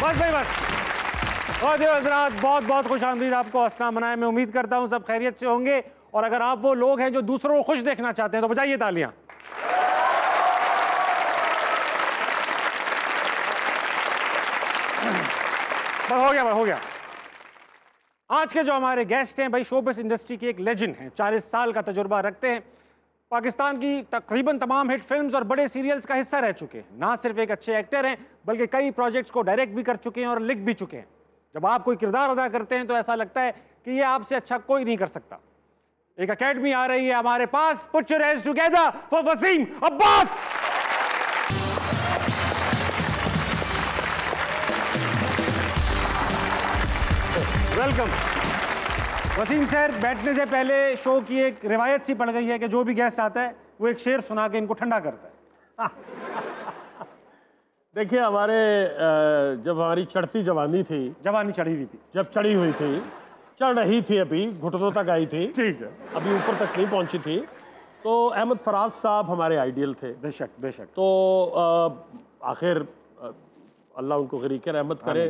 बस भाई बस। और हज़रात, बहुत बहुत खुशामदीद आपको हंसना मनाए। मैं उम्मीद करता हूँ सब खैरियत से होंगे, और अगर आप वो लोग हैं जो दूसरों को खुश देखना चाहते हैं तो बजाइए तालियां। बस हो गया, बस हो गया। आज के जो हमारे गेस्ट हैं भाई, शोबिस इंडस्ट्री की एक लेजेंड हैं, 40 साल का तजुर्बा रखते हैं, पाकिस्तान की तकरीबन तमाम हिट फिल्म्स और बड़े सीरियल्स का हिस्सा रह चुके हैं। ना सिर्फ एक अच्छे एक्टर हैं बल्कि कई प्रोजेक्ट्स को डायरेक्ट भी कर चुके हैं और लिख भी चुके हैं। जब आप कोई किरदार अदा करते हैं तो ऐसा लगता है कि ये आपसे अच्छा कोई नहीं कर सकता। एक अकेडमी आ रही है हमारे पास। Put your hands together for Wasim Abbas. Welcome Wasim sir. बैठने से पहले शो की एक रिवायत सी पड़ गई है कि जो भी गेस्ट आता है वो एक शेर सुना के इनको ठंडा करता है। देखिए, जब हमारी चढ़ती जवानी थी, जवानी चढ़ी हुई थी, जब चढ़ी हुई थी, चढ़ रही थी, अभी घुटनों तक आई थी, ठीक है, अभी ऊपर तक नहीं पहुंची थी, तो अहमद फराज साहब हमारे आइडियल थे। बेशक बेशक। तो आखिर अल्लाह उनको गरीक़ रहमत करे,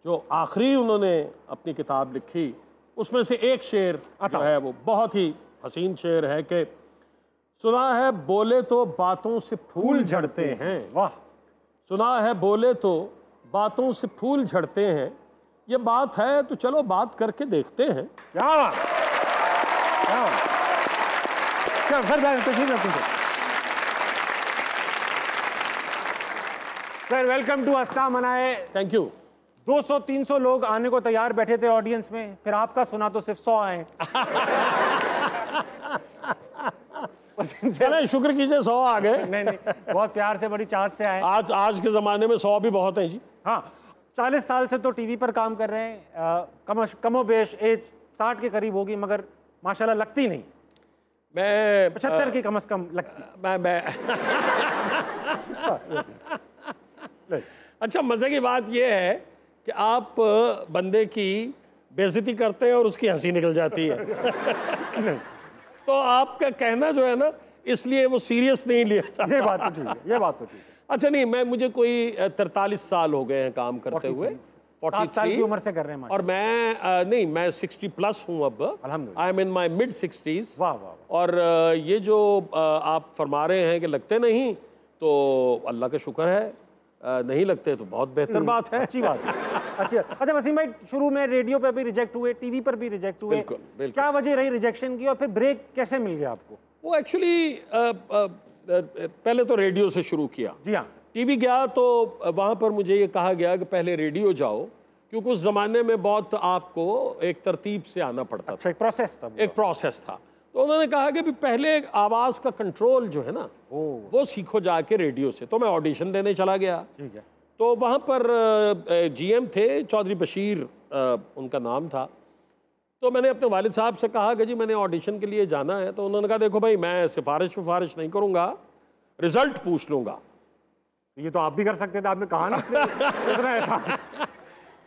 जो आखिरी उन्होंने अपनी किताब लिखी उसमें से एक शेर जो है वो बहुत ही हसीन शेर है कि सुना है बोले तो बातों से फूल झड़ते हैं। वाह। सुना है बोले तो बातों से फूल झड़ते हैं, ये बात है तो चलो बात करके देखते हैं। क्या बात, क्या बात। सर वेलकम टू हंसना मनाए। Thank you. 200-300 लोग आने को तैयार बैठे थे ऑडियंस में, फिर आपका सुना तो सिर्फ 100 आए। चले शुक्र कीजिए 100 आ गए। नहीं नहीं, बहुत प्यार से, बड़ी चाहत से आए। आज के ज़माने में 100 भी बहुत हैं जी। हाँ, 40 साल से तो टीवी पर काम कर रहे हैं। कमोबेश एज 60 के करीब होगी, मगर माशाल्लाह लगती नहीं। मैं 75 की कम से कम लगती। मैं अच्छा, मज़े की बात यह है कि आप बंदे की बेइज्जती करते हैं और उसकी हंसी निकल जाती है। तो आपका कहना जो है ना, इसलिए वो सीरियस नहीं लिया जाता। ये बात तो ठीक है, ये बात तो ठीक है। अच्छा, नहीं, मुझे कोई 43 साल हो गए हैं काम करते हुए। 43 साल की उम्र से कर रहे हैं। और मैं 60 प्लस हूँ अब। I am in my mid 60s। वाह वाह। और ये जो आप फरमा रहे हैं कि लगते नहीं, तो अल्लाह का शुक्र है, नहीं लगते तो बहुत बेहतर बात है। अच्छी बात है, अच्छी। अच्छा वसीम भाई, शुरू में रेडियो पे भी रिजेक्ट हुए, टीवी पर भी रिजेक्ट हुए। बिल्कुल, बिल्कुल। क्या वजह रही रिजेक्शन की, और फिर ब्रेक कैसे मिल गया आपको? वो एक्चुअली पहले तो रेडियो से शुरू किया। जी हाँ। टीवी गया तो वहाँ पर मुझे ये कहा गया कि पहले रेडियो जाओ, क्योंकि उस ज़माने में बहुत आपको एक तरतीब से आना पड़ता था। अच्छा, एक प्रोसेस था। एक प्रोसेस था। तो उन्होंने कहा कि पहले आवाज़ का कंट्रोल जो है ना, वो सीखो जाके रेडियो से। तो मैं ऑडिशन देने चला गया। ठीक है। तो वहाँ पर जीएम थे, चौधरी बशीर उनका नाम था। तो मैंने अपने वालिद साहब से कहा कि जी मैंने ऑडिशन के लिए जाना है। तो उन्होंने कहा देखो भाई, मैं सिफारिश नहीं करूँगा, रिजल्ट पूछ लूँगा। ये तो आप भी कर सकते थे, आपने कहा ना।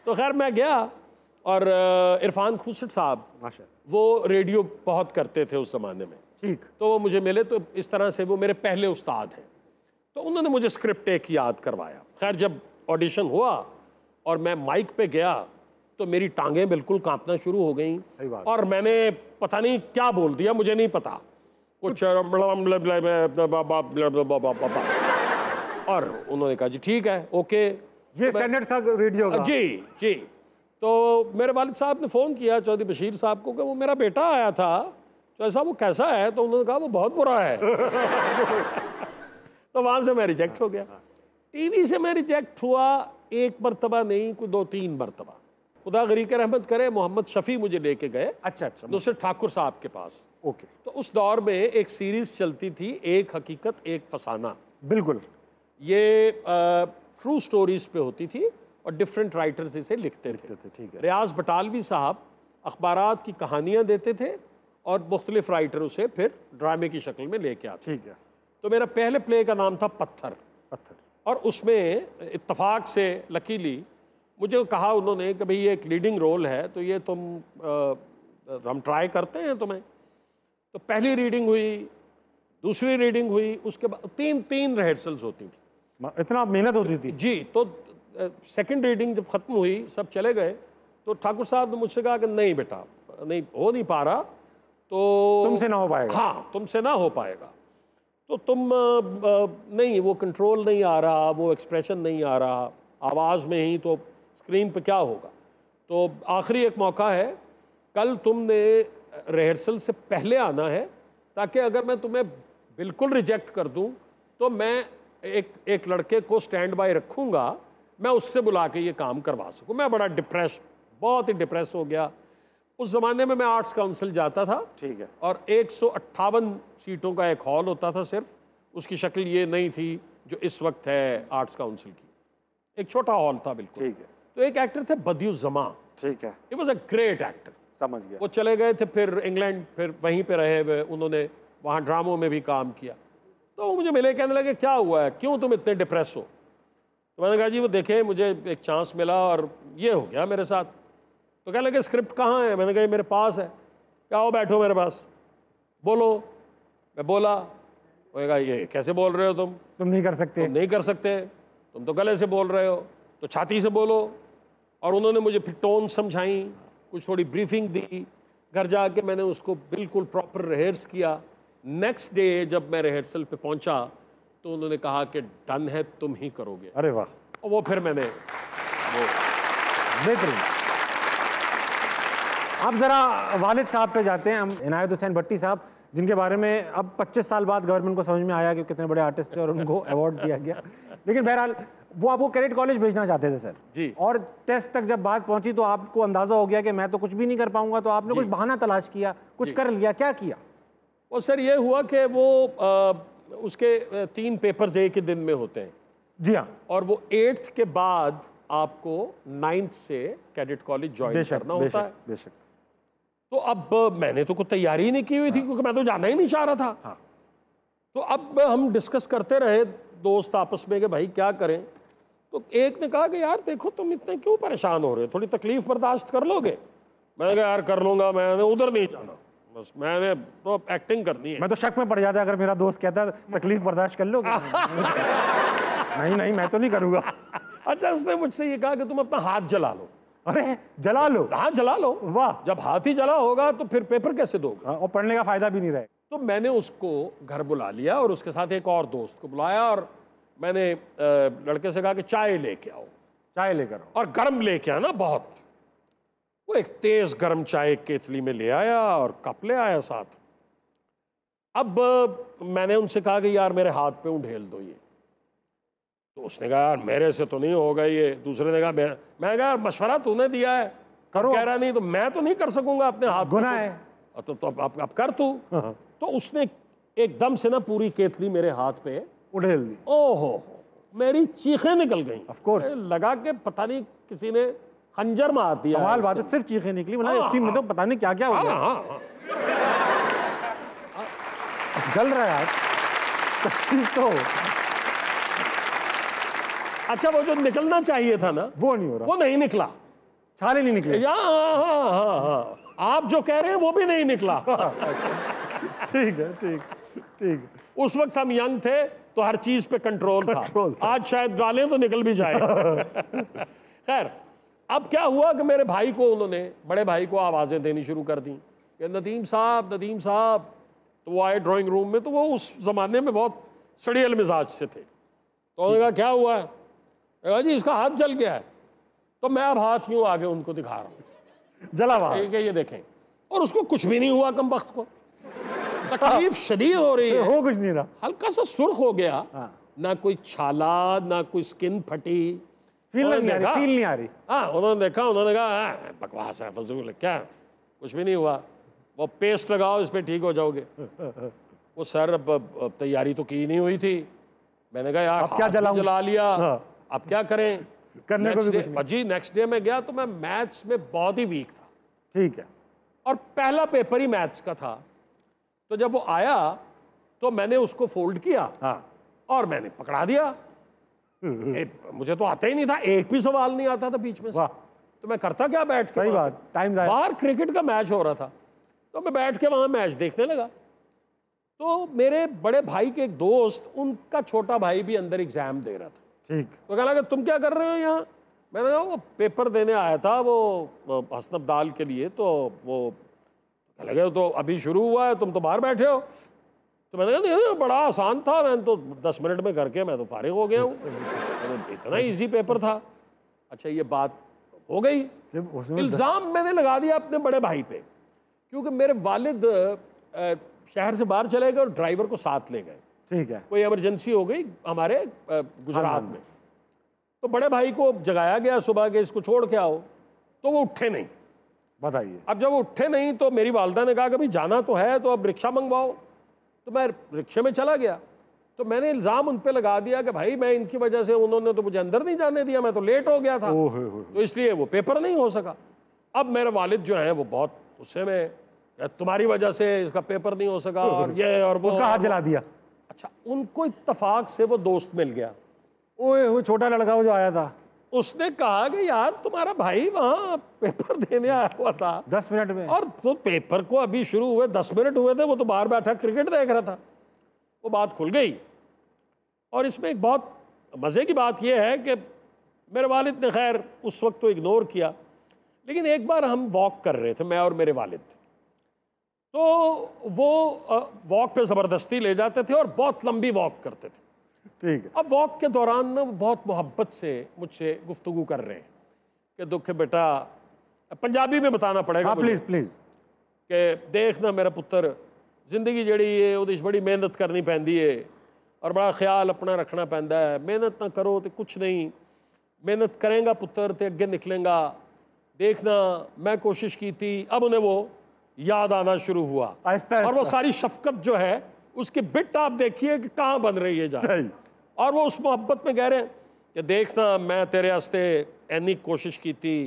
तो खैर मैं गया, और इरफान खुसट साहब, माशाअल्लाह, वो रेडियो बहुत करते थे उस ज़माने में। ठीक। तो वो मुझे मिले, तो इस तरह से वो मेरे पहले उस्ताद हैं। तो उन्होंने मुझे स्क्रिप्ट एक याद करवाया। खैर जब ऑडिशन हुआ और मैं माइक पे गया तो मेरी टांगें बिल्कुल कांपना शुरू हो गई। सही बात। और मैंने पता नहीं क्या बोल दिया, मुझे नहीं पता, कुछ। और उन्होंने कहा जी ठीक है, ओके। ये स्टैंडर्ड था रेडियो का। जी जी। तो मेरे वालिद साहब ने फ़ोन किया चौधरी बशीर साहब को कि वो मेरा बेटा आया था, तो ऐसा वो कैसा है? तो उन्होंने कहा वो बहुत बुरा है। तो वहाँ से मैं रिजेक्ट हो गया। टीवी से मैं रिजेक्ट हुआ एक मरतबा नहीं, कोई 2-3 मरतबा। खुदा गरीक़ रहमत करे, मोहम्मद शफ़ी मुझे लेके गए। अच्छा। दूसरे ठाकुर साहब के पास। ओके। तो उस दौर में एक सीरीज़ चलती थी, एक हकीकत एक फसाना। बिल्कुल। ये ट्रू स्टोरीज पे होती थी और डिफरेंट राइटर्स इसे लिखते थे। ठीक है। रियाज बटालवी साहब अखबारात की कहानियाँ देते थे और मुख्तलिफ राइटर उसे फिर ड्रामे की शक्ल में लेके आते। ठीक है। तो मेरा पहले प्ले का नाम था पत्थर। और उसमें इत्तफाक से लकीली मुझे कहा उन्होंने कि भाई ये एक लीडिंग रोल है, तो ये हम ट्राई करते हैं तुम्हें। तो पहली रीडिंग हुई, दूसरी रीडिंग हुई, उसके बाद तीन रिहर्सल्स होती थी। इतना मेहनत होती थी? जी। तो सेकंड रीडिंग जब ख़त्म हुई, सब चले गए, तो ठाकुर साहब ने मुझसे कहा कि नहीं बेटा, नहीं हो नहीं पा रहा, तो तुमसे ना हो पाएगा। हाँ, तुमसे ना हो पाएगा, तो तुम नहीं, वो कंट्रोल नहीं आ रहा, वो एक्सप्रेशन नहीं आ रहा, आवाज़ में ही तो स्क्रीन पे क्या होगा। तो आखिरी एक मौका है, कल तुमने रिहर्सल से पहले आना है, ताकि अगर मैं तुम्हें बिल्कुल रिजेक्ट कर दूं तो मैं एक लड़के को स्टैंड बाय रखूंगा, मैं उससे बुला के ये काम करवा सकूं। मैं बड़ा डिप्रेस, बहुत ही डिप्रेस हो गया। उस ज़माने में मैं आर्ट्स काउंसिल जाता था, ठीक है, और 158 सीटों का एक हॉल होता था सिर्फ, उसकी शक्ल ये नहीं थी जो इस वक्त है आर्ट्स काउंसिल की, एक छोटा हॉल था बिल्कुल। ठीक है, तो एक एक्टर थे बदियुज़्ज़मा, ठीक है, it was a great actor, समझ गया। वो चले गए थे फिर इंग्लैंड, फिर वहीं पे रहे हुए, उन्होंने वहाँ ड्रामों में भी काम किया। तो वो मुझे मिले, कहने लगे क्या हुआ है, क्यों तुम इतने डिप्रेस हो। तो मैंने कहा जी वो देखें, मुझे एक चांस मिला और ये हो गया मेरे साथ। तो कहने लगे स्क्रिप्ट कहाँ है। मैंने कहा ये मेरे पास है। क्या आओ बैठो मेरे पास, बोलो। मैं बोला, वो कहा ये कैसे बोल रहे हो तुम नहीं कर सकते। तुम नहीं कर सकते, तुम तो गले से बोल रहे हो, तो छाती से बोलो। और उन्होंने मुझे फिर टोन समझाई, कुछ थोड़ी ब्रीफिंग दी। घर जाके मैंने उसको बिल्कुल प्रॉपर रिहर्स किया। नेक्स्ट डे जब मैं रिहर्सल पे पहुंचा तो उन्होंने कहा कि डन है, तुम ही करोगे। अरे वाह, और वो फिर मैंने वो बेहतरीन। अब जरा वालिद साहब पे जाते हैं हम, इनायत हुसैन भट्टी साहब, जिनके बारे में अब 25 साल बाद गवर्नमेंट को समझ में आया कि कितने बड़े आर्टिस्ट थे और उनको अवार्ड दिया गया। लेकिन बहरहाल वो आपको कैडेट कॉलेज भेजना चाहते थे सर जी, और टेस्ट तक जब बात पहुंची तो आपको अंदाजा हो गया कि मैं तो कुछ भी नहीं कर पाऊंगा, तो आपने कुछ बहाना तलाश किया, कुछ कर लिया, क्या किया? और सर ये हुआ कि वो उसके 3 पेपर्स एक ही दिन में होते हैं। जी हाँ, और वो 8th के बाद आपको 9th से कैडेट कॉलेज ज्वाइन करना होता है। बेशक। तो अब मैंने तो कोई तैयारी ही नहीं की हुई थी, क्योंकि मैं तो जाना ही नहीं चाह रहा था। हाँ। तो अब हम डिस्कस करते रहे दोस्त आपस में कि भाई क्या करें। तो एक ने कहा कि यार देखो तुम इतने क्यों परेशान हो रहे हो, थोड़ी तकलीफ बर्दाश्त कर लोगे। मैंने कहा यार कर लूंगा, मैंने उधर नहीं जाना, बस मैंने तो एक्टिंग करनी है। मैं तो शक में पड़ जाता अगर मेरा दोस्त कहता तकलीफ बर्दाश्त कर लोगे। नहीं मैं तो नहीं करूंगा। अच्छा, उसने मुझसे ये कहा कि तुम अपना हाथ जला लो। अरे जला लो? हाथ जला लो। वाह। जब हाथ ही जला होगा तो फिर पेपर कैसे दोगे? और पढ़ने का फायदा भी नहीं रहे। तो मैंने उसको घर बुला लिया और उसके साथ एक और दोस्त को बुलाया, और मैंने लड़के से कहा कि चाय लेके आओ। चाय लेकर आओ। और गर्म लेके आना बहुत। वो एक तेज गर्म चाय केतली में ले आया और कप ले आया साथ। अब मैंने उनसे कहा कि यार मेरे हाथ पे उंडेल दो ये। तो उसने कहा यार मेरे से तो नहीं होगा ये। दूसरे ने कहा मैं कहा यार मशवरा तूने दिया है, करो। कह रहा नहीं तो मैं तो नहीं कर सकूंगा अपने हाथ। गुनाह है। तो अब कर तू। तो उसने एकदम से ना पूरी केतली मेरे हाथ पे उड़ेल दी। ओहो, मेरी चीखें निकल गई। Of course. लगा के पता नहीं किसी ने खंजर मार दिया। कमाल बात है, सिर्फ चीखें निकली, मतलब टीम में तो पता नहीं क्या क्या हो गया। जल रहा है तो। अच्छा, वो जो निकलना चाहिए था ना वो नहीं हो रहा, वो नहीं निकला। छाले नहीं निकले। हाँ, आप जो कह रहे हैं वो भी नहीं निकला। ठीक है, ठीक। उस वक्त हम यंग थे तो हर चीज पे कंट्रोल था। आज शायद डालें तो निकल भी जाए। खैर, अब क्या हुआ कि मेरे भाई को, उन्होंने बड़े भाई को आवाजें देनी शुरू कर दी कि नदीम साहब। तो वो आए ड्राइंग रूम में, तो वो उस जमाने में बहुत सड़ियल मिजाज से थे। तो उन्होंने कहा क्या हुआ है? कहा जी इसका हाथ जल गया है। तो मैं अब हाथ यूं आगे उनको दिखा रहा हूँ, जला हुआ, ये देखें। और उसको कुछ भी नहीं हुआ, कम वक्त को तकलीफ शदीद हो रही है, हो कुछ नहीं रहा, हल्का सा सुर्ख हो गया। ना कोई छाला, ना कोई स्किन फटी, फील नहीं आ रही। हाँ, उन्होंने देखा, उन्होंने कहा बकवास है, फजूल है, क्या कुछ भी नहीं हुआ, वो पेस्ट लगाओ इस पे ठीक हो जाओगे। वो सर अब तैयारी तो की नहीं हुई थी। मैंने कहा यार अब क्या जला लिया, अब क्या करें? करने को भी कुछ नहीं। जी नेक्स्ट डे में गया तो मैं मैथ्स में बहुत ही वीक था। ठीक है। और पहला पेपर ही मैथ्स का था। तो जब वो आया तो मैंने उसको फोल्ड किया और मैंने पकड़ा दिया। मुझे तो आता ही नहीं था, एक भी सवाल नहीं आता था बीच में से। तो मैं करता क्या बैठ के? सही बात, टाइम जाए। बाहर क्रिकेट का मैच हो रहा था, तो मैं बैठ के वहां मैच देखने लगा। तो मेरे बड़े भाई के एक दोस्त, उनका छोटा भाई भी अंदर एग्जाम दे रहा था। ठीक। तो कहने लगा तुम क्या कर रहे हो यहाँ? मैंने कहा वो पेपर देने आया था वो हसन अब्दाल के लिए, तो वो कहने लगे तो अभी शुरू हुआ है, तुम तो बाहर बैठे हो। तो मैंने कहा नहीं बड़ा आसान था, मैंने तो 10 मिनट में करके मैं तो फारिग हो गया हूँ, इतना इजी पेपर था। अच्छा ये बात हो गई, इल्ज़ाम मैंने लगा दिया अपने बड़े भाई पे, क्योंकि मेरे वालिद शहर से बाहर चले गए और ड्राइवर को साथ ले गए। ठीक है। कोई इमरजेंसी हो गई हमारे गुजरात में, तो बड़े भाई को जगाया गया सुबह के इसको छोड़ के आओ, तो वो उठे नहीं। बताइए। अब जब वो उठे नहीं तो मेरी वालदा ने कहा कि भाई जाना तो है तो अब रिक्शा मंगवाओ। तो मैं रिक्शे में चला गया, तो मैंने इल्ज़ाम उन पे लगा दिया कि भाई मैं इनकी वजह से, उन्होंने तो मुझे अंदर नहीं जाने दिया, मैं तो लेट हो गया था, तो इसलिए वो पेपर नहीं हो सका। अब मेरे वालिद जो हैं वो बहुत गुस्से में, तुम्हारी वजह से इसका पेपर नहीं हो सका और ये और वो, उसका हाथ जला दिया। अच्छा उनको इत्तफाक से वो दोस्त मिल गया, ओए वो छोटा लड़का वो जो आया था, उसने कहा कि यार तुम्हारा भाई वहाँ पेपर देने आया हुआ था 10 मिनट में, और तो पेपर को अभी शुरू हुए 10 मिनट हुए थे, वो तो बाहर बैठा क्रिकेट देख रहा था। वो बात खुल गई। और इसमें एक बहुत मज़े की बात यह है कि मेरे वालिद ने खैर उस वक्त तो इग्नोर किया, लेकिन एक बार हम वॉक कर रहे थे, मैं और मेरे वालिद, तो वो वॉक पे ज़बरदस्ती ले जाते थे और बहुत लंबी वॉक करते थे। ठीक है। अब वॉक के दौरान ना वो बहुत मोहब्बत से मुझसे गुफ्तगू कर रहे हैं कि दुख बेटा, पंजाबी में बताना पड़ेगा प्लीज़ प्लीज़, कि देख ना मेरा पुत्र, जिंदगी जड़ी है वो बड़ी मेहनत करनी पैंदी है और बड़ा ख्याल अपना रखना पैंदा है, मेहनत ना करो तो कुछ नहीं, मेहनत करेंगा पुत्र तो अगे निकलेंगा। देखना मैं कोशिश की थी, अब उन्हें वो याद आना शुरू हुआ, और वो सारी शफकत जो है उसकी बिट आप देखिए कि कहाँ बन रही है जा, और वो उस मोहब्बत में कह रहे हैं कि देखना मैं तेरे वास्ते इन्नी कोशिश की थी,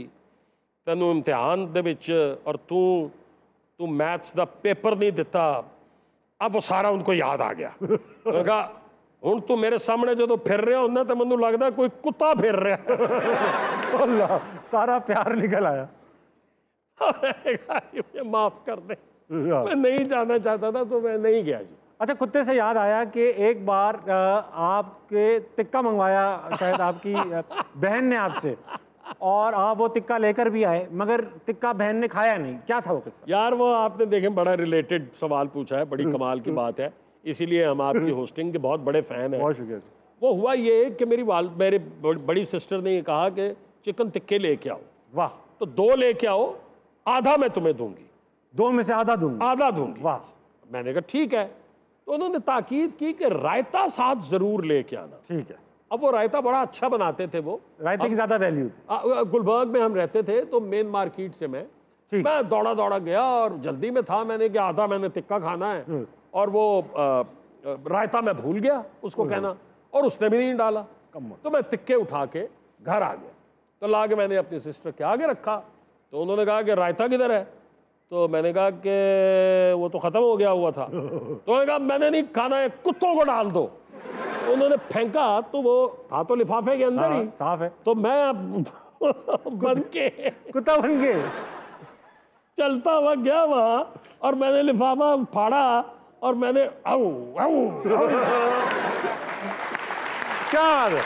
तेनू इम्तिहान दे विच और तू मैथ्स दा पेपर नहीं दिता। अब वो सारा उनको याद आ गया। उन्होंने कहा हुण तू मेरे सामने जो फिर रहा होना तो मैनू लगता कोई कुत्ता फिर रहा। अल्लाह, सारा प्यार निकल आया। मुझे माफ कर दे, मैं नहीं जाना चाहता था तो मैं नहीं गया जी। अच्छा, कुत्ते से याद आया कि एक बार आपके टिक्का मंगवाया शायद आपकी बहन ने आपसे, और आप वो टिक्का लेकर भी आए, मगर टिक्का बहन ने खाया नहीं, क्या था वो किस्सा? यार वो आपने देखें बड़ा रिलेटेड सवाल पूछा है, बड़ी कमाल की बात है, इसीलिए हम आपकी होस्टिंग के बहुत बड़े फ़ैन हैं। बहुत शुक्रिया। वो हुआ ये कि मेरी बड़ी सिस्टर ने ये कहा कि चिकन टिक्के लेके आओ। वाह। तो 2 लेके आओ, आधा मैं तुम्हें दूंगी। 2 में से आधा दूंगी? आधा दूंगी। वाह। मैंने कहा ठीक है। तो उन्होंने ताकीद की कि रायता साथ ज़रूर लेके आना। ठीक है। अब वो रायता बड़ा अच्छा बनाते थे, वो रायते की ज़्यादा वैल्यू थी। गुलबर्ग में हम रहते थे, तो मेन मार्केट से मैं दौड़ा गया और जल्दी में था, मैंने कि आधा मैंने टिक्का खाना है, और वो रायता मैं भूल गया उसको कहना, और उसने भी नहीं डाला। तो मैं टिक्के उठा के घर आ गया, तो ला के मैंने अपनी सिस्टर के आगे रखा। तो उन्होंने कहा कि रायता किधर है? तो मैंने कहा कि वो तो ख़त्म हो गया हुआ था। तो उन्होंने कहा मैंने नहीं खाना है, कुत्तों को डाल दो। उन्होंने फेंका तो वो था तो लिफाफे के अंदर ही, साफ है। तो मैं बन के कुत्ता बन के चलता हुआ गया वहां, और मैंने लिफाफा फाड़ा और मैंने आऊ आऊ क्या बात है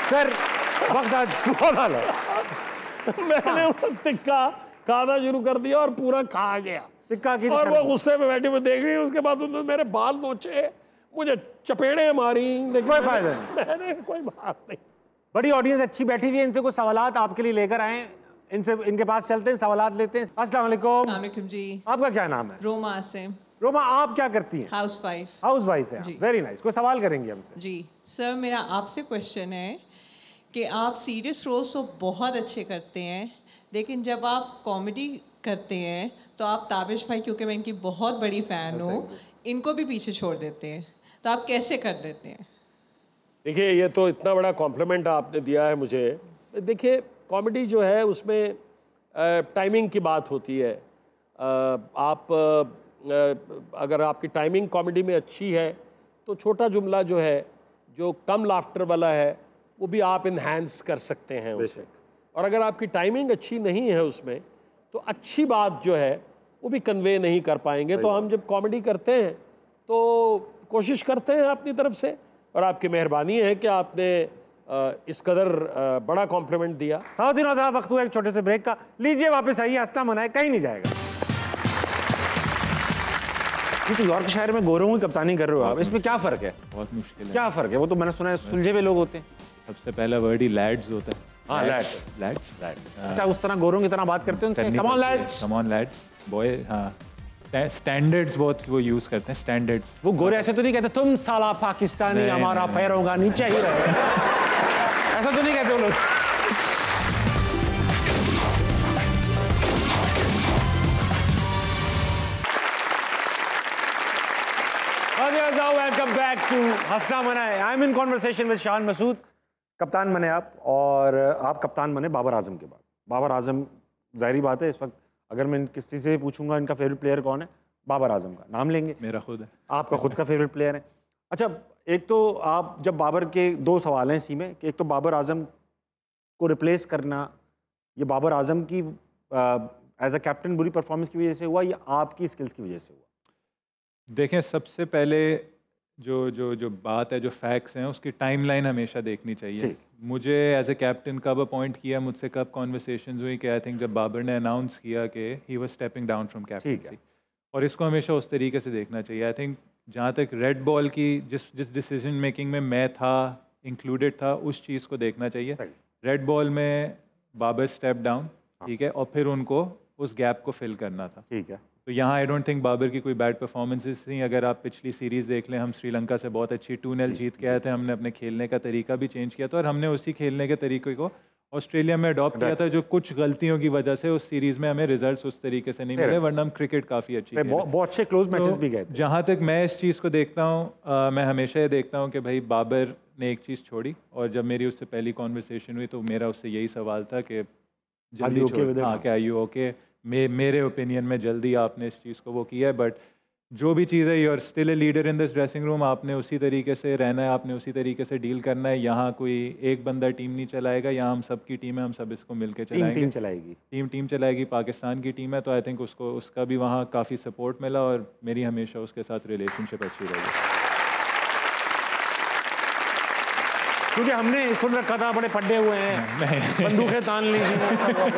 सर, वक्त आज बहुत आला। मैंने वो टिक्का खाना शुरू कर दिया और पूरा खा गया टिक्का की, और वो गुस्से में बैठी हुई देख रही है। उसके बाद उन्होंने मेरे बाल नोचे, मुझे चपेड़े मारी, लेकिन कोई फायदा नहीं, मैंने कोई बात नहीं। बड़ी ऑडियंस अच्छी बैठी हुई है, इनसे कुछ सवालात आपके लिए लेकर आए, इनसे इनके पास चलते हैं, सवालात लेते हैं। अस्सलाम वालेकुम जी। आपका क्या नाम है? रोमा आसिम। रोमा, आप क्या करती हैं? हाउसवाइफ। हाउसवाइफ है। Very nice. कोई सवाल करेंगे हमसे? जी सर, मेरा आपसे क्वेश्चन है कि आप सीरियस रोल्स तो बहुत अच्छे करते हैं, लेकिन जब आप कॉमेडी करते हैं तो आप ताबिश भाई, क्योंकि मैं इनकी बहुत बड़ी फ़ैन हूँ, इनको भी पीछे छोड़ देते हैं, तो आप कैसे कर देते हैं? देखिए ये तो इतना बड़ा कॉम्प्लीमेंट आपने दिया है मुझे। देखिए कॉमेडी जो है उसमें टाइमिंग की बात होती है। आप अगर आपकी टाइमिंग कॉमेडी में अच्छी है तो छोटा जुमला जो है, जो कम लाफ्टर वाला है, वो भी आप इन्हांस कर सकते हैं उसे। और अगर आपकी टाइमिंग अच्छी नहीं है उसमें, तो अच्छी बात जो है वो भी कन्वे नहीं कर पाएंगे। तो हम जब कॉमेडी करते हैं तो कोशिश करते हैं अपनी तरफ से, और आपकी मेहरबानी है कि आपने इस कदर बड़ा कॉम्प्लीमेंट दिया। हाँ दिनों था, वक्त हुआ एक छोटे से ब्रेक का। लीजिए वापस आइए, हंसना मनाए, कहीं नहीं जाएगा। ये तो यॉर्कशायर में गोरों की कप्तानी कर रहे हो आप, इसमें क्या फर्क है? बहुत मुश्किल है। क्या फर्क है? वो तो मैंने सुना है सुलझे हुए लोग होते हैं। सबसे पहला वर्ड ही लैड्स होता है। हाँ लैड्स। अच्छा, उस तरह गोरों की तरह बात करते हैं उनसे, come on lads, come on lads boy. हाँ, स्टैंडर्ड्स बहुत वो यूज करते हैं, स्टैंडर्ड्स। वो गोरे ऐसे तो नहीं कहते तुम साला पाकिस्तानी हमारा पैर होगा नीचे ही रहे, ऐसा तो नहीं कहते वो लोग। वेलकम बैक टू हंसना मनाए। I am in conversation with Shan Masood. कप्तान बने आप, और आप कप्तान बने बाबर आजम के बाद। बाबर आजम, जाहिर बात है इस वक्त अगर मैं किसी से पूछूंगा इनका फेवरेट प्लेयर कौन है, बाबर आजम का नाम लेंगे। मेरा खुद है। आपका खुद का फेवरेट प्लेयर है। अच्छा, एक तो आप जब बाबर के दो सवाल हैं इसी में कि एक तो बाबर आजम को रिप्लेस करना, ये बाबर आजम की एज अ कैप्टन बुरी परफॉर्मेंस की वजह से हुआ या आपकी स्किल्स की वजह से हुआ? देखें, सबसे पहले जो बात है, जो फैक्ट्स हैं, उसकी टाइमलाइन हमेशा देखनी चाहिए। मुझे एज ए कैप्टन कब अपॉइंट किया, मुझसे कब कॉन्वर्सेशंस हुई कि आई थिंक जब बाबर ने अनाउंस किया कि he was stepping down from captaincy, और इसको हमेशा उस तरीके से देखना चाहिए। आई थिंक जहाँ तक रेड बॉल की जिस डिसीजन मेकिंग में मैं था, इंक्लूडेड था, उस चीज़ को देखना चाहिए। रेड बॉल में बाबर स्टेप डाउन, ठीक है, और फिर उनको उस गैप को फिल करना था, ठीक है। तो यहाँ आई डोंट थिंक बाबर की कोई बैड परफॉर्मेंसेस थी। अगर आप पिछली सीरीज़ देख लें, हम श्रीलंका से बहुत अच्छी 2-0 जीत के आए थे। हमने अपने खेलने का तरीका भी चेंज किया था, और हमने उसी खेलने के तरीके को ऑस्ट्रेलिया में अडॉप्ट किया था, जो कुछ गलतियों की वजह से उस सीरीज़ में हमें रिजल्ट्स उस तरीके से नहीं मिले, वरना हम क्रिकेट काफ़ी अच्छी खेले, बहुत अच्छे क्लोज मैचेस भी गए थे। जहाँ तक मैं इस चीज़ को देखता हूँ, मैं हमेशा ये देखता हूँ कि भाई बाबर ने एक चीज़ छोड़ी, और जब मेरी उससे पहली कॉन्वर्सेशन हुई तो मेरा उससे यही सवाल था कि जल्दी छोड़, हाँ क्या यू ओके। मेरे ओपिनियन में जल्दी आपने इस चीज़ को वो किया है, बट जो भी चीज़ है, you are still a leader in this dressing room. आपने उसी तरीके से रहना है, आपने उसी तरीके से डील करना है। यहाँ कोई एक बंदा टीम नहीं चलाएगा, यहाँ हम सब की टीम है, हम सब इसको मिलके चलाएंगे। टीम चलाएगी, पाकिस्तान की टीम है। तो आई थिंक उसको उसका भी वहाँ काफ़ी सपोर्ट मिला, और मेरी हमेशा उसके साथ रिलेशनशिप अच्छी रही। क्योंकि हमने सुन रखा था बड़े पड्डे हुए हैं, बंदूकें तान ली थी,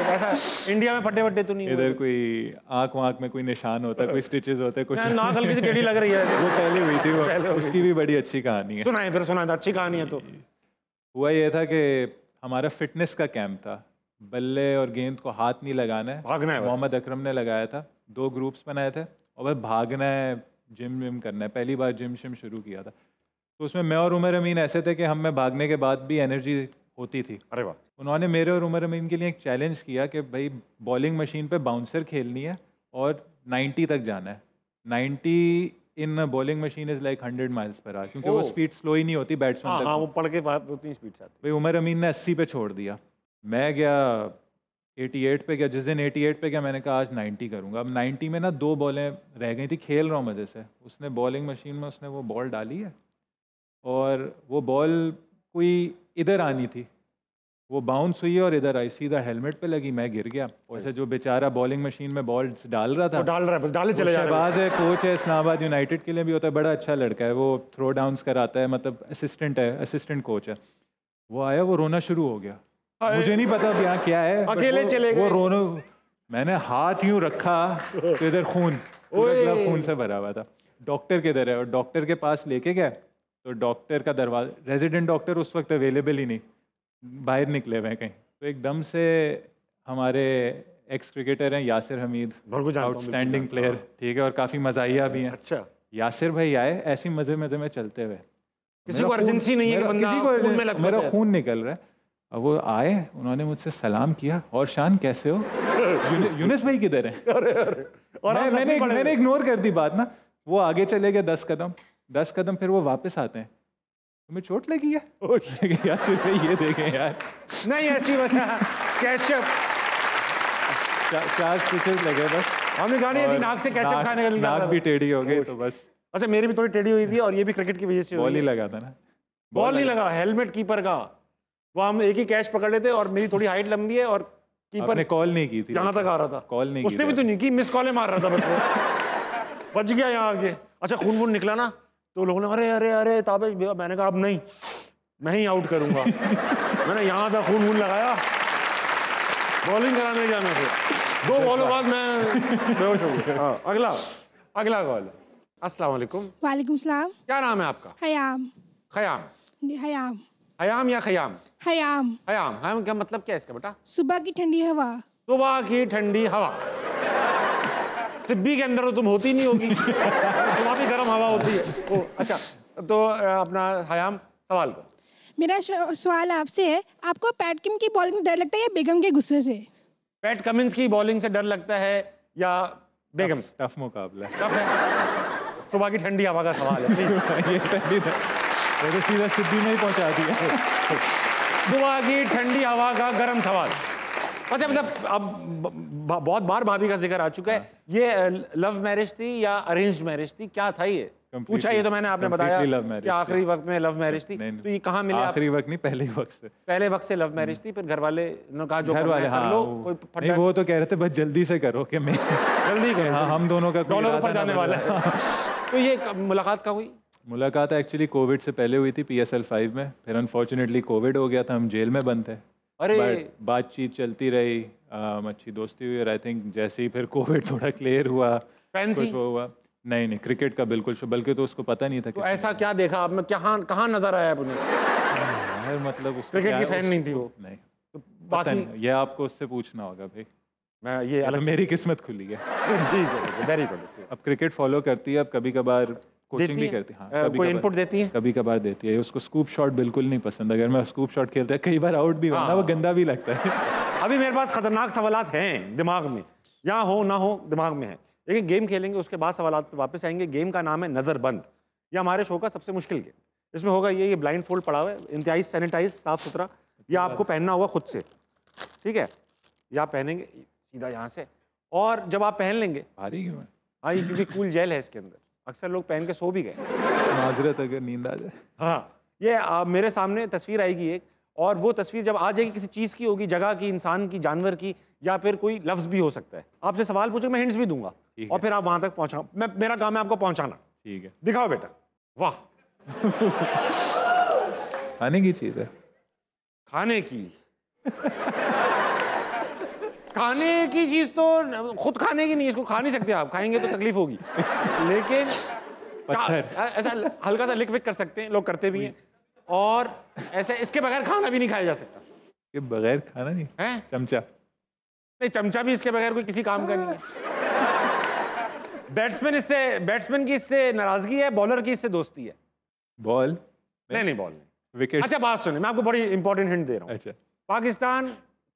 ऐसा इंडिया में पड्डे वड्डे तो नहीं। इधर कोई आँख वाँख में कोई निशान होता है, कोई स्टिचेस होते हैं, कुछ नाक हल्की सी टेढ़ी लग रही है, वो पहले हुई थी, वो उसकी भी बड़ी अच्छी कहानी है। सुनाए फिर, सुनाए, अच्छी कहानी है। तो हुआ ये था कि हमारा फिटनेस का कैंप था, बल्ले और गेंद को हाथ नहीं लगाना है, भागना है। मोहम्मद अकरम ने लगाया था, 2 ग्रुप्स बनाए थे, और बस भागना है, जिम विम करना है। पहली बार जिम शिम शुरू किया था, तो उसमें मैं और उमर अमीन ऐसे थे कि हम में भागने के बाद भी एनर्जी होती थी। अरे वाह। उन्होंने मेरे और उमर अमीन के लिए एक चैलेंज किया कि भाई बॉलिंग मशीन पे बाउंसर खेलनी है और 90 तक जाना है। 90 in bowling machine is like 100 miles per hour, क्योंकि वो स्पीड स्लो ही नहीं होती बैट्समैन तक। हाँ, वो पढ़ के उतनी स्पीड से आती। भाई उमर अमीन ने 80 पे छोड़ दिया, मैं गया 88 पे गया। जिस दिन 88 पे गया, मैंने कहा आज 90 करूँगा। अब 90 में ना 2 बॉलें रह गई थी, खेल रहा हूँ मज़े से। उसने बॉलिंग मशीन में उसने वो बॉल डाली है, और वो बॉल कोई इधर आनी थी, वो बाउंस हुई और इधर आई, सीधा हेलमेट पे लगी, मैं गिर गया। वैसे जो बेचारा बॉलिंग मशीन में बॉल डाल रहा था, वो डाल रहा है, बस डाले चले जा रहा है। शहबाज है, कोच है, इस्लामाबाद यूनाइटेड के लिए भी होता है, बड़ा अच्छा लड़का है, वो थ्रो डाउन्स कराता है, मतलब असिस्टेंट है, असिस्टेंट कोच है। वो आया, वो रोना शुरू हो गया। मुझे नहीं पता अब यहाँ क्या है, अकेले चले गए। वो रोना, मैंने हाथ यूं रखा तो इधर खून, खून से भरा हुआ था। डॉक्टर किधर है? और डॉक्टर के पास लेके गया, तो डॉक्टर का दरवाजा, रेजिडेंट डॉक्टर उस वक्त अवेलेबल ही नहीं, बाहर निकले हुए कहीं। तो एकदम से हमारे एक्स क्रिकेटर हैं यासिर हमीद, आउटस्टैंडिंग प्लेयर, ठीक है, और काफ़ी मज़ाहिया भी हैं। अच्छा, यासिर भाई आए ऐसे मज़े मज़े में चलते हुए, किसी को अर्जेंसी नहीं है कि बंदा खून में लग, मेरा खून निकल रहा है। अब वो आए, उन्होंने मुझसे सलाम किया, और शान कैसे हो? यूनिस भाई किधर है? और मैंने इग्नोर कर दी बात ना। वो आगे चले गए 10 कदम, फिर वो वापस आते हैं, तुम्हें चोट लगी है? यासिर भाई ये देखें यार, नहीं ऐसी वजह केचप, 4 स्टिचेस लगे बस। हमने कहा नहीं, नाक से केचप खाने का नाक भी टेढ़ी हो गई, तो बस। अच्छा, मेरी भी थोड़ी टेढ़ी हुई थी, और ये भी क्रिकेट की वजह से। बॉल ही लगा था ना, बॉल नहीं लगा, हेलमेट कीपर का। वो हम एक ही कैच पकड़ लेते, और मेरी थोड़ी हाइट लंबी है, और कीपर ने कॉल नहीं की थी, यहाँ तक आ रहा था, कॉल नहीं, उसने भी तो नहीं की, मिस कॉलें मार रहा था बस, वो बच गया यहाँ आगे। अच्छा, खून वून निकला ना? तो लोगों ने अरे अरे अरे ताबिश, मैंने कहा अब नहीं, मैं ही आउट करूंगा। मैंने यहाँ तक खून वून लगाया, बॉलिंग कराने गया मैं, फिर 2 बॉलों बाद मैं बेहोश हो गया। हाँ, अगला कॉल। अस्सलाम वालेकुम। वालेकुम सलाम। क्या नाम है आपका? हयाम। खयाम। हयाम। हयाम या खयाम? हयाम। हयाम। हयाम का मतलब क्या है इसका बेटा? सुबह की ठंडी हवा। सुबह की ठंडी हवा। तिब्बी के अंदर तो तुम होती नहीं होगी। वहाँ भी गर्म हवा होती है। ओ अच्छा, तो अपना हयाम सवाल करो। मेरा सवाल आपसे है, आपको पैट किम की बॉलिंग से डर लगता है या बेगम के गुस्से से? पैट कमिंस की बॉलिंग से डर लगता है या बेगम से? टफ मुकाबला है। टफ है। सुबह की ठंडी हवा का सवाल है। ये ठंडी था, तो सीधा सिद्धि में ही पहुंचा दिया। सुबह की ठंडी हवा का गर्म सवाल। अच्छा, मतलब अब बहुत बार भाभी का जिक्र आ चुका है। ये लव मैरिज थी या अरेंज मैरिज थी, क्या था ये? पूछा ये तो मैंने, आपने बताया कि आखिरी वक्त में लव मैरिज थी। तो ये कहाँ मिले? आखिरी वक्त नहीं, पहले वक्त से। पहले वक्त से लव मैरिज थी, फिर घर वाले ने कहा जो घर वाले कर लो। कोई नहीं, वो तो कह रहे थे बस जल्दी से करो कि मैं जल्दी करो। हाँ, हम दोनों का डॉलर ऊपर जाने वाला है। तो ये मुलाकात कब हुई? मुलाकात एक्चुअली कोविड से पहले हुई थी, PSL 5 में। फिर अनफॉर्चुनेटली कोविड हो गया था, हम जेल में बंद थे। अरे बातचीत चलती रही, अच्छी दोस्ती हुई। और आई थिंक जैसे ही फिर कोविड थोड़ा क्लियर हुआ, कुछ वो हुआ। नहीं, क्रिकेट का बिल्कुल, बल्कि तो उसको पता नहीं था। तो ऐसा क्या देखा आपने, कहाँ नजर आया आपने? मतलब क्रिकेट की फैन नहीं थी वो? नहीं, तो बाकी ये आपको उससे पूछना होगा भाई। मैं ये अलग मेरी किस्मत खुली है। ठीक है, वेरी गुड। अब क्रिकेट फॉलो करती है, अब कभी कभार कोचिंग भी करती है। हाँ, कोई इनपुट देती है? कभी कभार देती है। उसको स्कूप शॉट बिल्कुल नहीं पसंद। अगर मैं स्कूप शॉट खेलता है, कई बार आउट भी होना, वो गंदा भी लगता है। अभी मेरे पास खतरनाक सवालात हैं दिमाग में, यहाँ हो ना हो दिमाग में है। लेकिन गेम खेलेंगे, उसके बाद सवालात पे वापस आएंगे। गेम का नाम है नजरबंद। ये हमारे शो का सबसे मुश्किल गेम। इसमें होगा ये ब्लाइंड फोल्ड पड़ा हुआ है, इंतहाई सैनिटाइज, साफ सुथरा। ये आपको पहनना होगा खुद से, ठीक है? ये आप पहनेंगे सीधा यहाँ से, और जब आप पहन लेंगे, भारी क्यों है? हाँ, ये क्योंकि कूल जेल है इसके अंदर, अक्सर लोग पहन के सो भी गए। माजरत अगर नींद आ जाए। हाँ, ये मेरे सामने तस्वीर आएगी एक, और वो तस्वीर जब आ जाएगी किसी चीज़ की होगी, जगह की, इंसान की, जानवर की, या फिर कोई लफ्ज़ भी हो सकता है। आपसे सवाल पूछे, मैं हिंट्स भी दूंगा, और फिर आप वहां तक पहुंचा। मेरा काम है आपको पहुंचाना। ठीक है, दिखाओ बेटा। वाह, खाने की चीज़ है। खाने की खाने की चीज़ तो खुद खाने की नहीं, इसको खा नहीं सकते आप, खाएंगे तो तकलीफ होगी। लेकिन ऐसा हल्का सा लिक विक कर सकते हैं, लोग करते भी हैं। और ऐसे इसके बगैर खाना भी नहीं खाया जा सकता। के बगैर खाना नहीं है? चमचा? नहीं, चमचा भी इसके बगैर कोई किसी काम का नहीं है। बैट्समैन की इससे नाराजगी है, बॉलर की इससे दोस्ती है। बॉल? नहीं, बॉल नहीं। विकेट? अच्छा, बात सुनिए, मैं आपको बड़ी इंपॉर्टेंट हिंट दे रहा हूँ। अच्छा,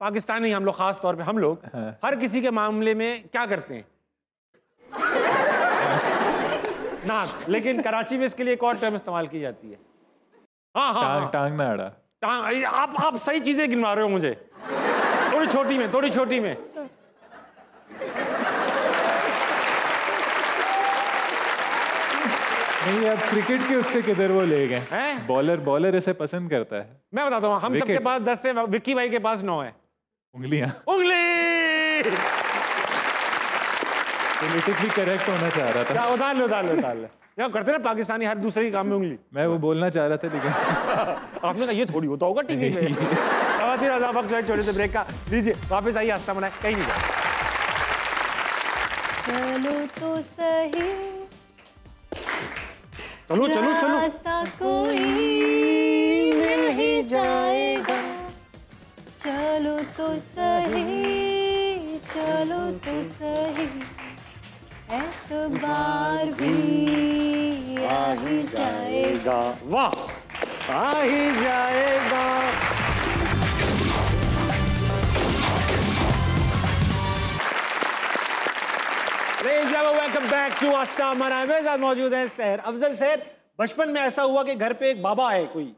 पाकिस्तानी हम लोग, खास तौर पे हम लोग, हर किसी के मामले में क्या करते हैं? नाक। लेकिन कराची में इसके लिए एक और टर्म इस्तेमाल की जाती है। हाँ, टांग ना अड़ा। आप सही चीजें गिनवा रहे हो मुझे, थोड़ी छोटी में। नहीं, अब क्रिकेट के उससे किधर वो ले गए। बॉलर इसे पसंद करता है। मैं बताता हूँ, हम सबके पास 10 है, विक्की भाई के पास 9 है। उंगलियां? उंगली। पॉलिटिकली करेक्ट होना चाह रहा था। उतार लो। क्या करते ना पाकिस्तानी, हर दूसरे के काम में उंगली। मैं वो बोलना चाह रहा था, लेकिन आपने कहा ये थोड़ी होता होगा टीवी में। छोटे से ब्रेक का लीजिए, वापस आइए, हंसता बनाए, कहीं नहीं जाए। चलो तो सही, चलो रास्ता कोई नहीं जाएगा। चलो तो सही, एतबार भी आ ही जाएगा। वाह, आ ही जाएगा। वेलकम बैक टू आस्था। हमारे साथ मौजूद है सहर अफजल। सहर, बचपन में ऐसा हुआ कि घर पे एक बाबा आए, कोई